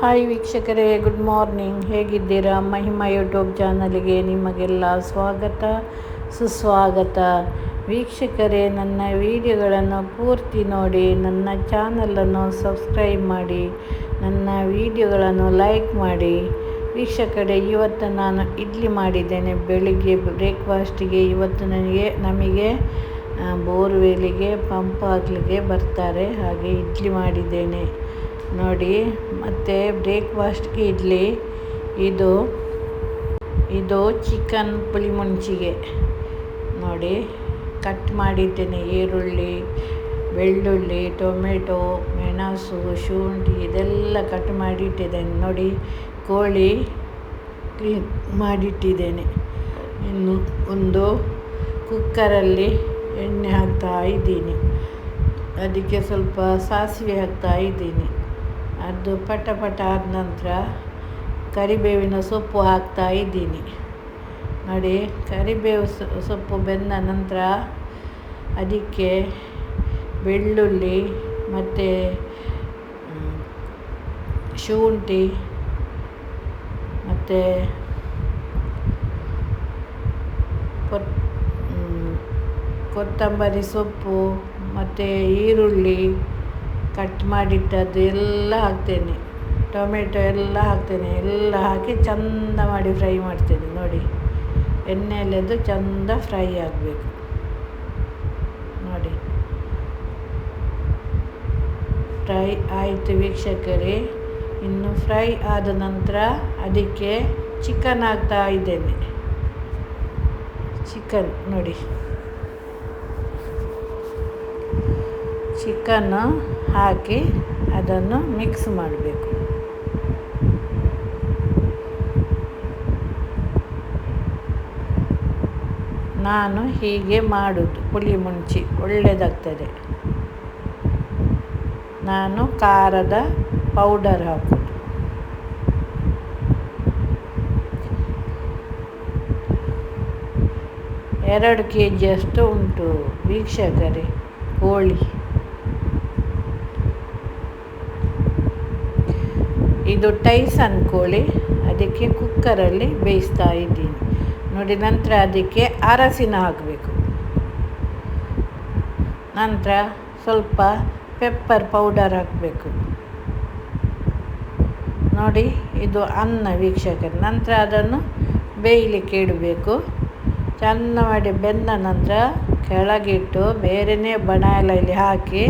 Hi ವೀಕ್ಷಕರೇ, good morning. ಹೇಗಿದ್ದೀರಾ? Mahima YouTube ಚಾನಲ್ಗೆ ನಿಮಗೆಲ್ಲ ಸ್ವಾಗತ ಸುಸ್ವಾಗತ. ವೀಕ್ಷಕರೇ, ನನ್ನ ವಿಡಿಯೋಗಳನ್ನು ಪೂರ್ತಿ ನೋಡಿ, ನನ್ನ ಚಾನಲನ್ನು ಸಬ್ಸ್ಕ್ರೈಬ್ ಮಾಡಿ, ನನ್ನ ವಿಡಿಯೋಗಳನ್ನು ಲೈಕ್ ಮಾಡಿ. ವೀಕ್ಷಕರೇ, ಇವತ್ತು ನಾನು ಇಡ್ಲಿ ಮಾಡಿದ್ದೇನೆ. ಬೆಳಿಗ್ಗೆ ಬ್ರೇಕ್ಫಾಸ್ಟಿಗೆ ಇವತ್ತು ನಮಗೆ ಬೋರ್ವೆಲ್ಲಿಗೆ ಪಂಪ್ ಹಾಕಲಿಕ್ಕೆ ಬರ್ತಾರೆ, ಹಾಗೆ ಇಡ್ಲಿ ಮಾಡಿದ್ದೇನೆ ನೋಡಿ. ಮತ್ತು ಬ್ರೇಕ್ಫಾಸ್ಟ್ಗೆ ಇಡ್ಲಿ. ಇದು ಚಿಕನ್ ಪುಳಿ ಮುಂಚಿಗೆ ನೋಡಿ, ಕಟ್ ಮಾಡಿದ್ದೇನೆ. ಈರುಳ್ಳಿ, ಬೆಳ್ಳುಳ್ಳಿ, ಟೊಮೆಟೊ, ಮೆಣಸು, ಶುಂಠಿ ಇದೆಲ್ಲ ಕಟ್ ಮಾಡಿಟ್ಟಿದ್ದೇನೆ ನೋಡಿ. ಕೋಳಿ ಕ್ಲೀನ್ ಮಾಡಿಟ್ಟಿದ್ದೇನೆ. ಇನ್ನು ಒಂದು ಕುಕ್ಕರಲ್ಲಿ ಎಣ್ಣೆ ಹಾಕ್ತಾ ಇದ್ದೀನಿ. ಅದಕ್ಕೆ ಸ್ವಲ್ಪ ಸಾಸಿವೆ ಹಾಕ್ತಾ ಇದ್ದೀನಿ. ಅದು ಪಟ ಆದ ನಂತರ ಕರಿಬೇವಿನ ಸೊಪ್ಪು ಹಾಕ್ತಾ ಇದ್ದೀನಿ ನೋಡಿ. ಕರಿಬೇವು ಸೊಪ್ಪು ಬೆಂದ ನಂತರ ಅದಕ್ಕೆ ಬೆಳ್ಳುಳ್ಳಿ ಮತ್ತು ಶುಂಠಿ ಮತ್ತು ಕೊತ್ತಂಬರಿ ಸೊಪ್ಪು ಮತ್ತು ಈರುಳ್ಳಿ ಕಟ್ ಮಾಡಿಟ್ಟದ್ದು ಎಲ್ಲ ಹಾಕ್ತೇನೆ. ಟೊಮೆಟೊ ಎಲ್ಲ ಹಾಕ್ತೇನೆ. ಎಲ್ಲ ಹಾಕಿ ಚೆಂದ ಮಾಡಿ ಫ್ರೈ ಮಾಡ್ತೇನೆ ನೋಡಿ. ಎಣ್ಣೆಯಲ್ಲದು ಚೆಂದ ಫ್ರೈ ಆಗಬೇಕು ನೋಡಿ. ಫ್ರೈ ಆಯಿತು ವೀಕ್ಷಕರೇ. ಇನ್ನು ಫ್ರೈ ಆದ ನಂತರ ಅದಕ್ಕೆ ಚಿಕನ್ ಹಾಕ್ತಾ ಇದ್ದೇನೆ. ಚಿಕನ್ ನೋಡಿ, ಚಿಕನ್ನು ಹಾಕಿ ಅದನ್ನು ಮಿಕ್ಸ್ ಮಾಡಬೇಕು. ನಾನು ಹೀಗೆ ಮಾಡೋದು. ಪುಳಿ ಮುಂಚಿ ಒಳ್ಳೆಯದಾಗ್ತದೆ. ನಾನು ಖಾರದ ಪೌಡರ್ ಹಾಕೋದು. ಎರಡು kg ಉಂಟು ವೀಕ್ಷಕರೇ ಕೋಳಿ. ಇದು ಟೈಸನ್ ಕೋಳಿ. ಅದಕ್ಕೆ ಕುಕ್ಕರಲ್ಲಿ ಬೇಯಿಸ್ತಾ ಇದ್ದೀನಿ ನೋಡಿ. ನಂತರ ಅದಕ್ಕೆ ಅರಸಿನ ಹಾಕಬೇಕು. ನಂತರ ಸ್ವಲ್ಪ ಪೆಪ್ಪರ್ ಪೌಡರ್ ಹಾಕಬೇಕು ನೋಡಿ. ಇದು ಅನ್ನ ವೀಕ್ಷಕರೇ. ನಂತರ ಅದನ್ನು ಬೇಯಲಿಕ್ಕೆ ಇಡಬೇಕು. ಚೆಂದ ಮಾಡಿ ಬೆಂದ ನಂತರ ಕೆಳಗಿಟ್ಟು ಬೇರೆಯೇ ಬಣಲೆಯಲ್ಲಿ ಹಾಕಿ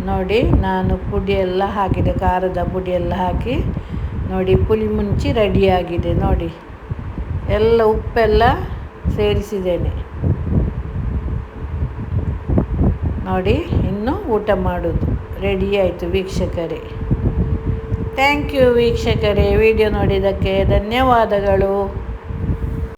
ನೋಡಿ. ನಾನು ಪುಡಿಯೆಲ್ಲ ಹಾಕಿದೆ, ಖಾರದ ಪುಡಿಯೆಲ್ಲ ಹಾಕಿ ನೋಡಿ. ಪುಳಿ ಮುಂಚಿ ರೆಡಿಯಾಗಿದೆ ನೋಡಿ. ಎಲ್ಲ ಉಪ್ಪೆಲ್ಲ ಸೇರಿಸಿದ್ದೇನೆ ನೋಡಿ. ಇನ್ನು ಊಟ ಮಾಡೋದು ರೆಡಿ ಆಯಿತು ವೀಕ್ಷಕರೇ. ಥ್ಯಾಂಕ್ ಯು ವೀಕ್ಷಕರೇ. ವಿಡಿಯೋ ನೋಡಿದ್ದಕ್ಕೆ ಧನ್ಯವಾದಗಳು.